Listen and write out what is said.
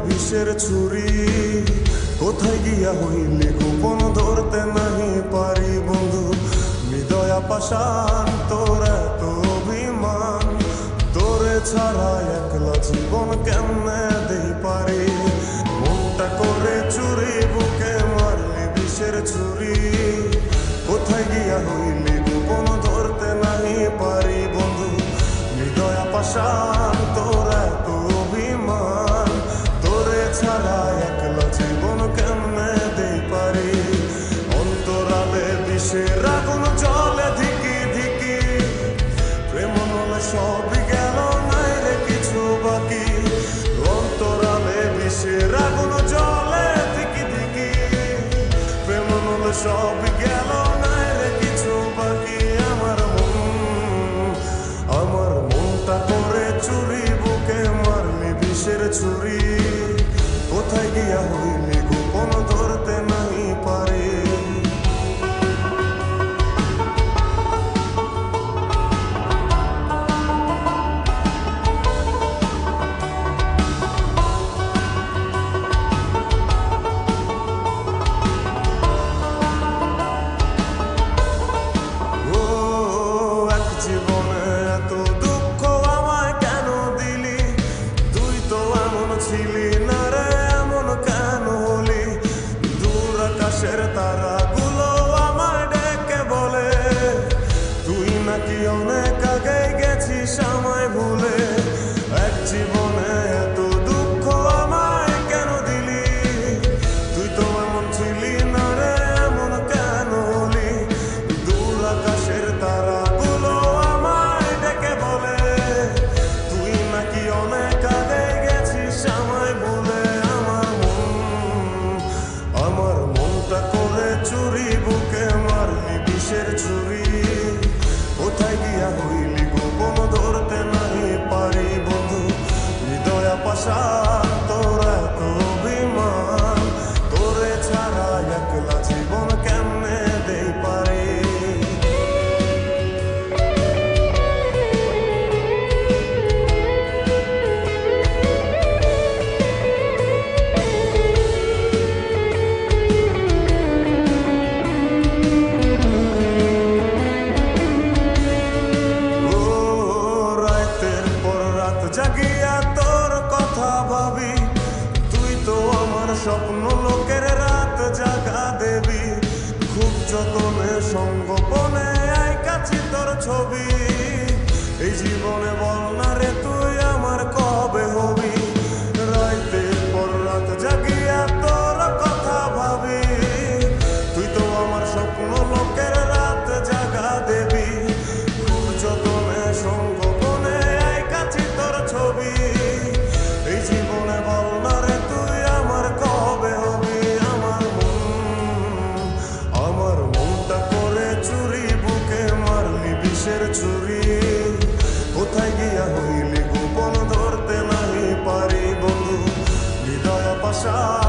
বিষের ছুরি, কোথায় গিয়া হইলি গোপন ধরতে নাহি পারি বন্ধু। হৃদয়া পাষাণ তোর এত অভিমান, তোরে ছাড়া একলা জীবন কেমনে দেই পারি। মনটা করে চুরি, বুকে মারলি বিষের ছুরি, কোথায় গিয়া হইলি গোপন ধরতে নাহি পারি বন্ধু। হৃদয়া পাষাণ তোর এত অভিমান, তোরে ছাড়া একলা জীবন কেমনে দেই পারি। অন্তরালে বিষের আগুন জ্বলে ধিকি ধিকি, প্রেম নলে সবই গেল নাই রে কিছু বাকি। অন্তরালে বিষের আগুন জ্বলে ধিকি ধিকি, প্রেম নলে সবই গেল নাই রে কিছু বাকি। আমার মনটা করে চুরি, বুকে মারলি বিষের ছুরি, কোথায় গিয়া হইলি গোপন ধরতে নাহি পারি। তারাগুলো আমায় ডেকে বলে, তুই নাকি অনেক আগে গেছিস আমায় ভুলে। এক জীবনে এত দুঃখ আমায় কেন দিলি, তুই তো এমন ছিলি না রে, এমন কেন হলি। দূর আকাশের তারাগুলো আমায় ডেকে বলে, তুই নাকি অনেক আগে গেছিস আমায় ভুলে। আমার মনটা করে চুরি, বুকে মারলি বিষের ছুরি, কোথায় গিয়া হইলি গোপন ধরতে নাহি পারি বন্ধু। হৃদয়া পাষাণ তোর এত অভিমান, তোরে ছাড়া একলা জীবন কেমনে দেই পারি। জাগিয়া তোর কথা ভাবি, তুই তো আমার স্বপ্ন লোকের রাত জাগা দেবী। খুব যতনে সঙ্গোপনে আইকাছি তোর ছবি, এই জীবনে বল না রে তুই আমার কবে হবি। রাতের পর রাত জাগিয়া তোর কথা ভাবি, তুই তো আমার স্বপ্ন লোকের রাত জাগা দেবী। খুব যতনে সঙ্গোপনে আইকাছি তোর ছবি, এই জীবনে বল না রে তুই আমার কবে হবি। আমার মনটা করে চুরি, বুকে মারলি বিষের ছুরি, কোথায় গিয়া হইলি গোপন ধরতে নাহি পারি বন্ধু। হৃদয়া পাষাণ